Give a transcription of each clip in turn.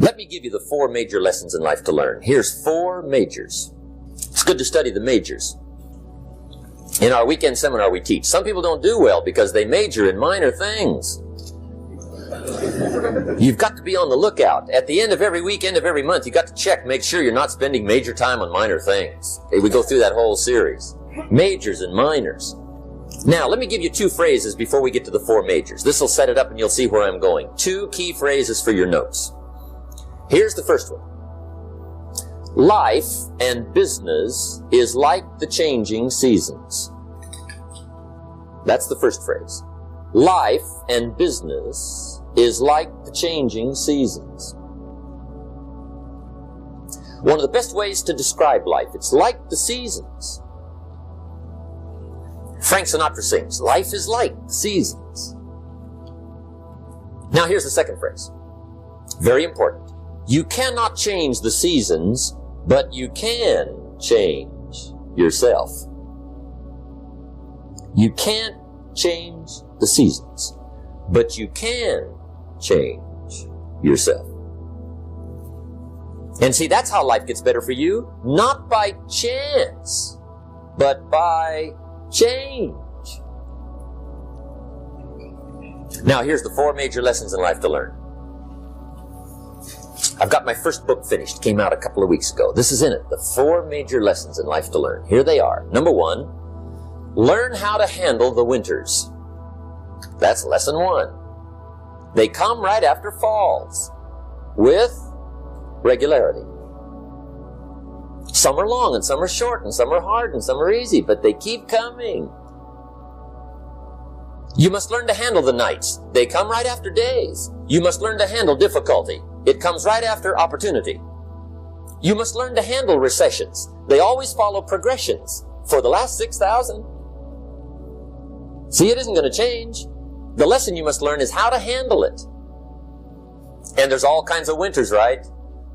Let me give you the 4 major lessons in life to learn. Here's 4 majors. It's good to study the majors. In our weekend seminar we teach. Some people don't do well because they major in minor things. You've got to be on the lookout. At the end of every week, end of every month, you've got to check, make sure you're not spending major time on minor things. We go through that whole series. Majors and minors. Now, let me give you 2 phrases before we get to the 4 majors. This will set it up and you'll see where I'm going. 2 key phrases for your notes. Here's the first one. Life and business is like the changing seasons. That's the first phrase. Life and business is like the changing seasons. One of the best ways to describe life, it's like the seasons. Frank Sinatra sings, life is like the seasons. Now here's the second phrase. Very important. You cannot change the seasons, but you can change yourself. You can't change the seasons, but you can change yourself. And see, that's how life gets better for you. Not by chance, but by change. Now, here's the 4 major lessons in life to learn. I've got my first book finished. Came out a couple of weeks ago. This is in it. The 4 major lessons in life to learn. Here they are. Number 1, learn how to handle the winters. That's lesson 1. They come right after falls with regularity. Some are long and some are short and some are hard and some are easy, but they keep coming. You must learn to handle the nights. They come right after days. You must learn to handle difficulty. It comes right after opportunity. You must learn to handle recessions. They always follow progressions. For the last 6,000. See, it isn't going to change. The lesson you must learn is how to handle it. And there's all kinds of winters, right?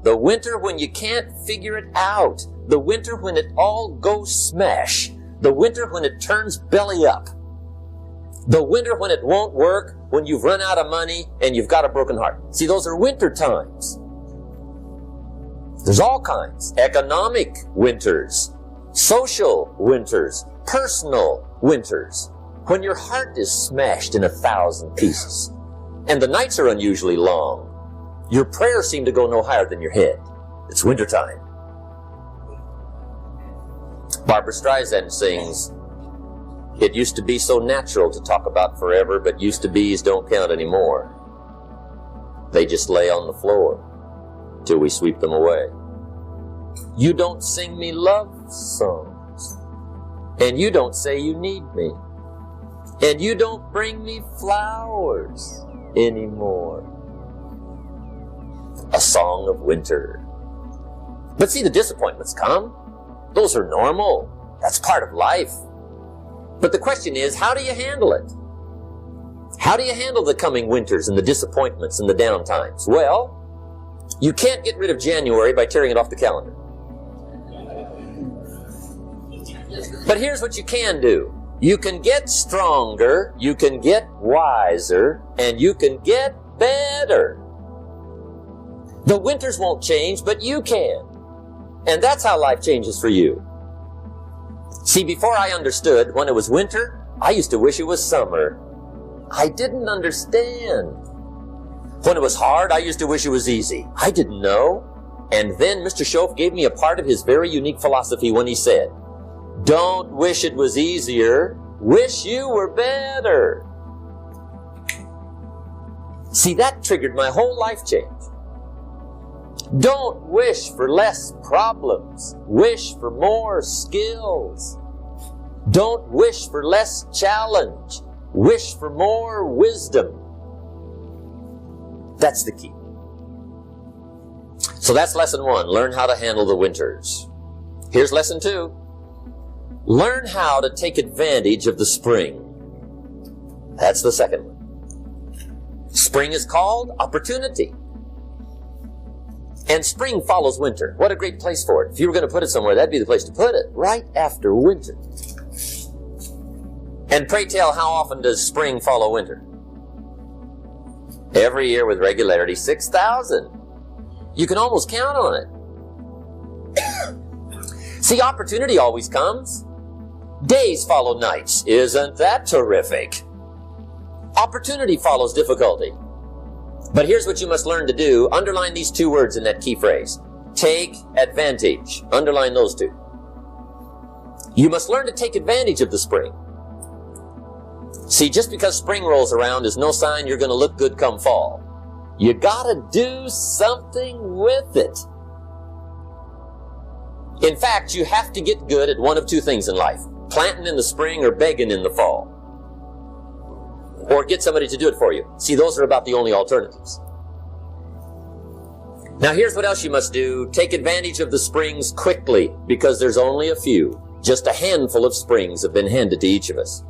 The winter when you can't figure it out. The winter when it all goes smash. The winter when it turns belly up. The winter when it won't work, when you've run out of money and you've got a broken heart. See, those are winter times. There's all kinds. Economic winters, social winters, personal winters. When your heart is smashed in 1,000 pieces and the nights are unusually long, your prayers seem to go no higher than your head. It's wintertime. Barbra Streisand sings, "It used to be so natural to talk about forever, but used to be's don't count anymore. They just lay on the floor till we sweep them away. You don't sing me love songs, and you don't say you need me, and you don't bring me flowers anymore." A song of winter. But see, the disappointments come. Those are normal. That's part of life. But the question is, how do you handle it? How do you handle the coming winters and the disappointments and the down times? Well, you can't get rid of January by tearing it off the calendar. But here's what you can do. You can get stronger, you can get wiser, and you can get better. The winters won't change, but you can. And that's how life changes for you. See, before I understood when it was winter, I used to wish it was summer. I didn't understand. When it was hard, I used to wish it was easy. I didn't know. And then Mr. Schoaf gave me a part of his very unique philosophy when he said, "Don't wish it was easier, wish you were better." See, that triggered my whole life change. Don't wish for less problems. Wish for more skills. Don't wish for less challenge. Wish for more wisdom. That's the key. So that's lesson 1. Learn how to handle the winters. Here's lesson 2. Learn how to take advantage of the spring. That's the second one. Spring is called opportunity. And spring follows winter. What a great place for it. If you were going to put it somewhere, that'd be the place to put it. Right after winter. And pray tell, how often does spring follow winter? Every year with regularity, 6,000. You can almost count on it. See, opportunity always comes. Days follow nights. Isn't that terrific? Opportunity follows difficulty. But here's what you must learn to do. Underline these two words in that key phrase. Take advantage. Underline those two. You must learn to take advantage of the spring. See, just because spring rolls around is no sign you're going to look good come fall. You gotta do something with it. In fact, you have to get good at one of two things in life. Planting in the spring or begging in the fall. Or get somebody to do it for you. See, those are about the only alternatives. Now here's what else you must do. Take advantage of the springs quickly, because there's only a few. Just a handful of springs have been handed to each of us.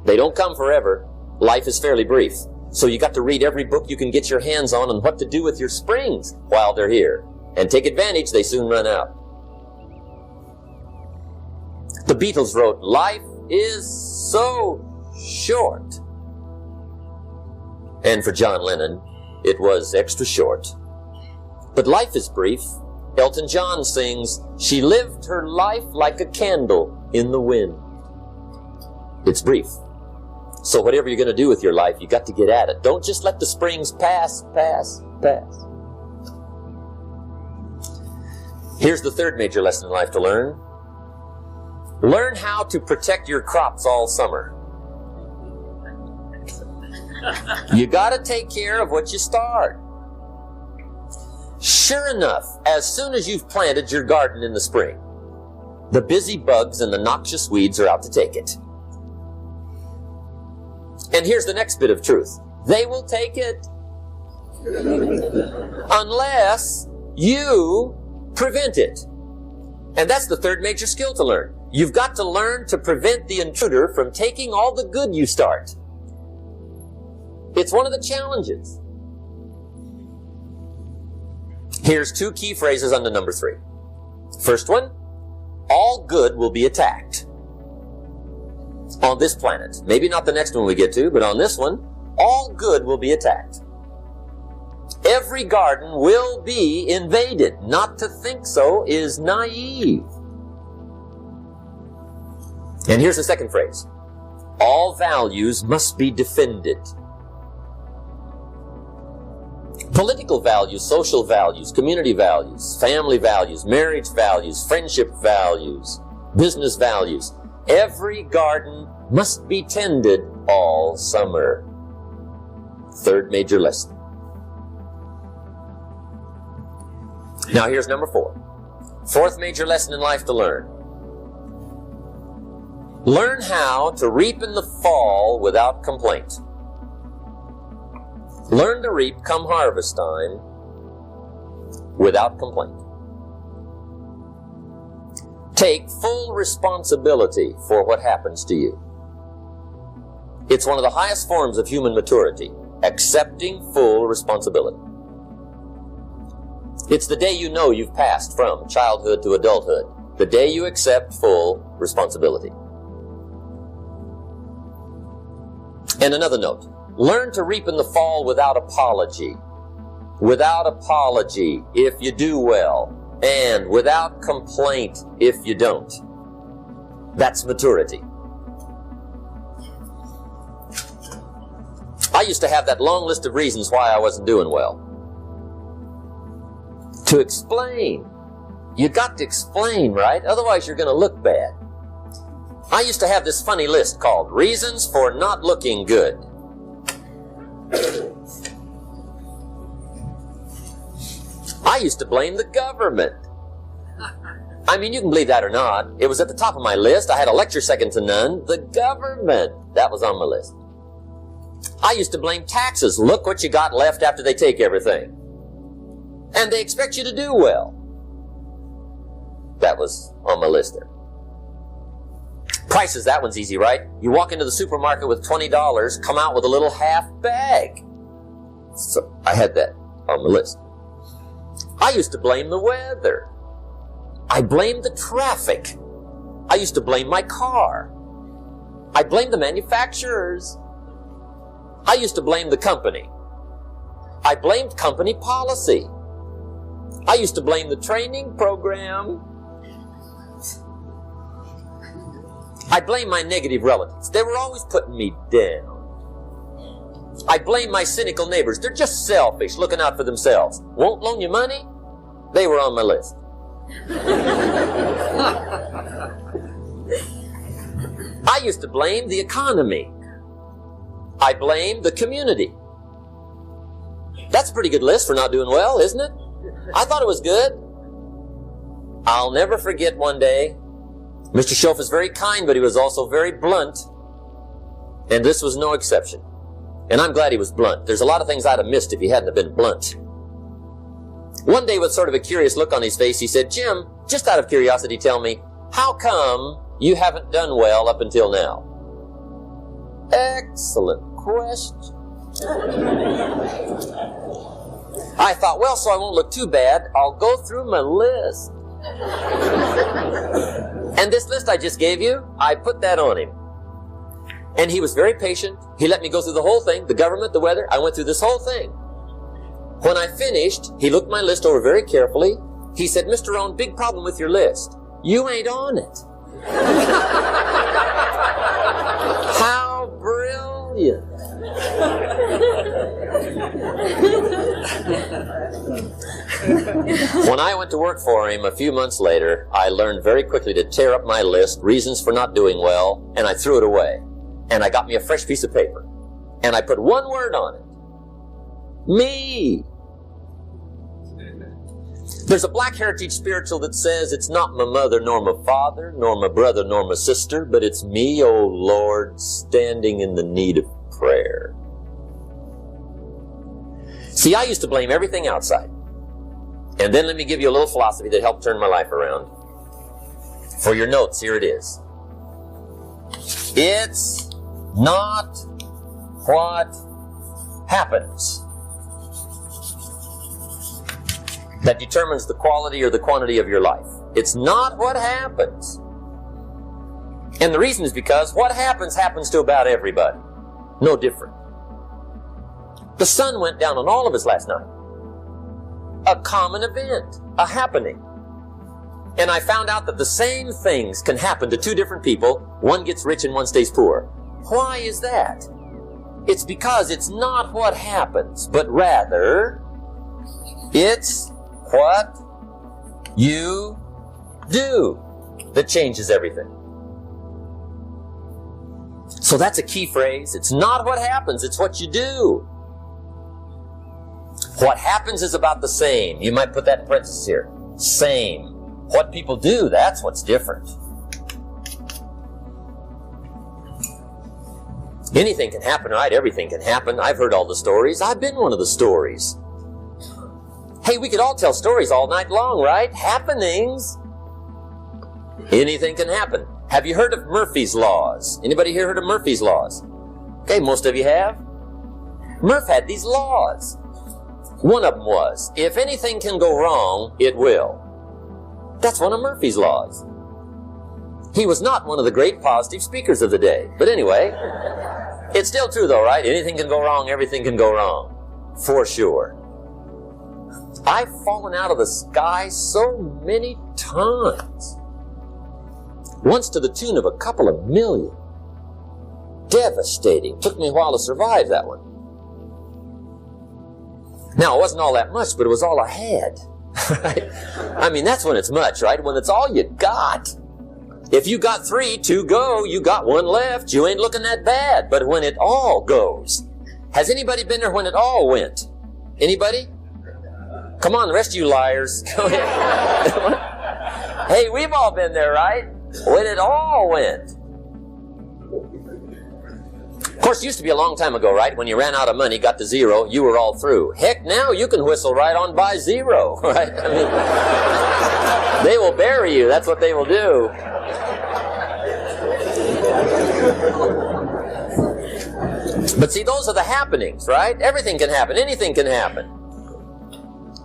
They don't come forever. Life is fairly brief. So you got to read every book you can get your hands on what to do with your springs while they're here. And take advantage, they soon run out. The Beatles wrote, "Life is so short." And for John Lennon, it was extra short. But life is brief. Elton John sings, "She lived her life like a candle in the wind." It's brief. So whatever you're going to do with your life, you got to get at it. Don't just let the springs pass. Here's the third major lesson in life to learn. Learn how to protect your crops all summer. You got to take care of what you start. Sure enough, as soon as you've planted your garden in the spring, the busy bugs and the noxious weeds are out to take it. And here's the next bit of truth. They will take it unless you prevent it. And that's the third major skill to learn. You've got to learn to prevent the intruder from taking all the good you start. It's one of the challenges. Here's two key phrases under number 3. First one, all good will be attacked. On this planet. Maybe not the next one we get to, but on this one, all good will be attacked. Every garden will be invaded. Not to think so is naive. And here's the second phrase. All values must be defended. Political values, social values, community values, family values, marriage values, friendship values, business values. Every garden must be tended all summer. Third major lesson. Now here's number 4. Fourth major lesson in life to learn. Learn how to reap in the fall without complaint. Learn to reap come harvest time without complaint. Take full responsibility for what happens to you. It's one of the highest forms of human maturity, accepting full responsibility. It's the day you know you've passed from childhood to adulthood, the day you accept full responsibility. And another note, learn to reap in the fall without apology. Without apology if you do well, and without complaint if you don't. That's maturity. I used to have that long list of reasons why I wasn't doing well. To explain. You got to explain, right? Otherwise you're going to look bad. I used to have this funny list called Reasons for Not Looking Good. I used to blame the government. I mean, you can believe that or not. It was at the top of my list. I had a lecture second to none. The government. That was on my list. I used to blame taxes. Look what you got left after they take everything. And they expect you to do well. That was on my list there. Prices, that one's easy, right? You walk into the supermarket with $20, come out with a little half bag. So I had that on the list. I used to blame the weather. I blamed the traffic. I used to blame my car. I blamed the manufacturers. I used to blame the company. I blamed company policy. I used to blame the training program. I blame my negative relatives. They were always putting me down. I blame my cynical neighbors. They're just selfish, looking out for themselves. Won't loan you money? They were on my list. I used to blame the economy. I blamed the community. That's a pretty good list for not doing well, isn't it? I thought it was good. I'll never forget one day, Mr. Schoaf was very kind, but he was also very blunt. And this was no exception. And I'm glad he was blunt. There's a lot of things I'd have missed if he hadn't have been blunt. One day, with sort of a curious look on his face, he said, Jim, just out of curiosity, tell me, how come you haven't done well up until now? Excellent question. I thought, well, so I won't look too bad, I'll go through my list. And this list I just gave you, I put that on him. And he was very patient. He let me go through the whole thing, the government, the weather. I went through this whole thing. When I finished, he looked my list over very carefully. He said, Mr. Rohn, big problem with your list. You ain't on it. How brilliant. When I went to work for him a few months later, I learned very quickly to tear up my list, reasons for not doing well, and I threw it away. And I got me a fresh piece of paper. And I put one word on it. Me. There's a Black Heritage spiritual that says, it's not my mother nor my father, nor my brother nor my sister, but it's me, oh Lord, standing in the need of prayer. See, I used to blame everything outside. And then let me give you a little philosophy that helped turn my life around. For your notes, here it is. It's not what happens that determines the quality or the quantity of your life. It's not what happens. And the reason is because what happens to about everybody. No different. The sun went down on all of us last night. A common event, a happening. And I found out that the same things can happen to two different people. One gets rich and one stays poor. Why is that? It's because it's not what happens, but rather it's what you do that changes everything. So that's a key phrase. It's not what happens, it's what you do. What happens is about the same. You might put that in parentheses here. Same. What people do, that's what's different. Anything can happen, right? Everything can happen. I've heard all the stories. I've been one of the stories. Hey, we could all tell stories all night long, right? Happenings. Anything can happen. Have you heard of Murphy's Laws? Anybody here heard of Murphy's Laws? Okay, most of you have. Murph had these laws. One of them was, if anything can go wrong, it will. That's one of Murphy's Laws. He was not one of the great positive speakers of the day. But anyway, it's still true though, right? Anything can go wrong, everything can go wrong. For sure. I've fallen out of the sky so many times. Once to the tune of a couple of million. Devastating. Took me a while to survive that one. Now, it wasn't all that much, but it was all I had. Right? I mean, that's when it's much, right? When it's all you got. If you got 3, 2 go, you got 1 left, you ain't looking that bad. But when it all goes, has anybody been there when it all went? Anybody? Come on, the rest of you liars. Go ahead. Hey, we've all been there, right? When it all went. Of course, it used to be a long time ago, right? When you ran out of money, got to 0, you were all through. Heck, now you can whistle right on by 0, right? I mean, they will bury you. That's what they will do. But see, those are the happenings, right? Everything can happen. Anything can happen.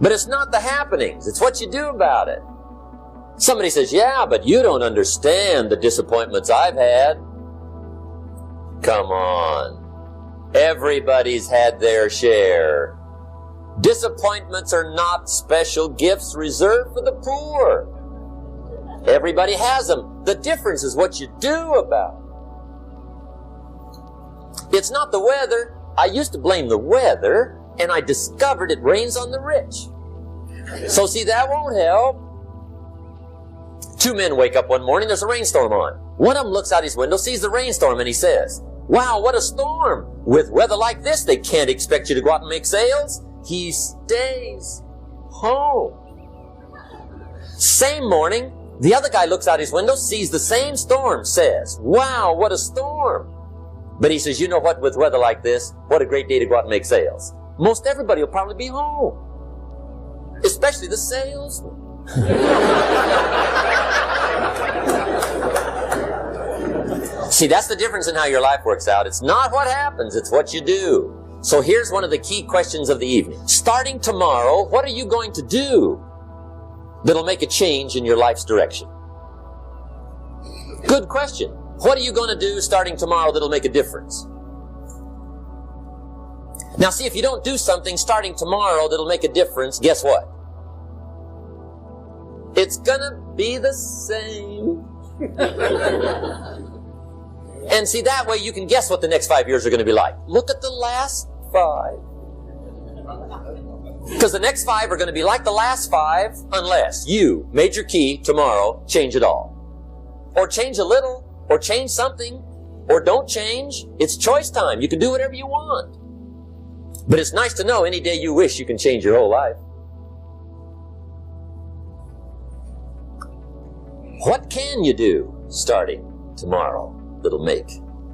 But it's not the happenings. It's what you do about it. Somebody says, yeah, but you don't understand the disappointments I've had. Come on. Everybody's had their share. Disappointments are not special gifts reserved for the poor. Everybody has them. The difference is what you do about it. It's not the weather. I used to blame the weather, and I discovered it rains on the rich. So see, that won't help. Two men wake up one morning, there's a rainstorm on. One of them looks out his window, sees the rainstorm, and he says, "Wow, what a storm. With weather like this, they can't expect you to go out and make sales." He stays home. Same morning, the other guy looks out his window, sees the same storm, says, "Wow, what a storm." But he says, "You know what, with weather like this, what a great day to go out and make sales. Most everybody will probably be home. Especially the salesman." See, that's the difference in how your life works out. It's not what happens, it's what you do. So here's one of the key questions of the evening. Starting tomorrow, what are you going to do that'll make a change in your life's direction? Good question. What are you going to do starting tomorrow that'll make a difference? Now see, if you don't do something starting tomorrow that'll make a difference, guess what? It's gonna be the same. And see, that way you can guess what the next 5 years are going to be like. Look at the last 5. Because the next 5 are going to be like the last 5 unless you, major key, tomorrow, change it all. Or change a little, or change something, or don't change. It's choice time. You can do whatever you want. But it's nice to know any day you wish you can change your whole life. What can you do starting tomorrow that'll make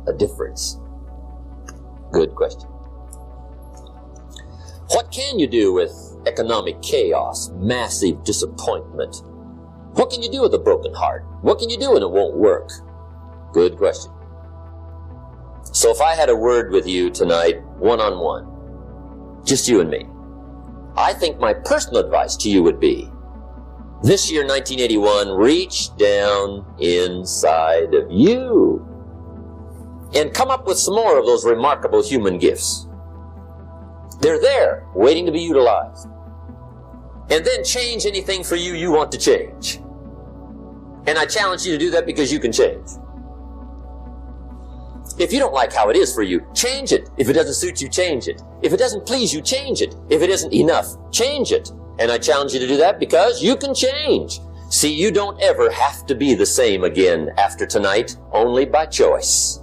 a difference? Good question. What can you do with economic chaos, massive disappointment? What can you do with a broken heart? What can you do when it won't work? Good question. So if I had a word with you tonight, one-on-one, just you and me, I think my personal advice to you would be, this year, 1981, reach down inside of you and come up with some more of those remarkable human gifts. They're there, waiting to be utilized. And then change anything for you you want to change. And I challenge you to do that because you can change. If you don't like how it is for you, change it. If it doesn't suit you, change it. If it doesn't please you, change it. If it isn't enough, change it. And I challenge you to do that because you can change. See, you don't ever have to be the same again after tonight, only by choice.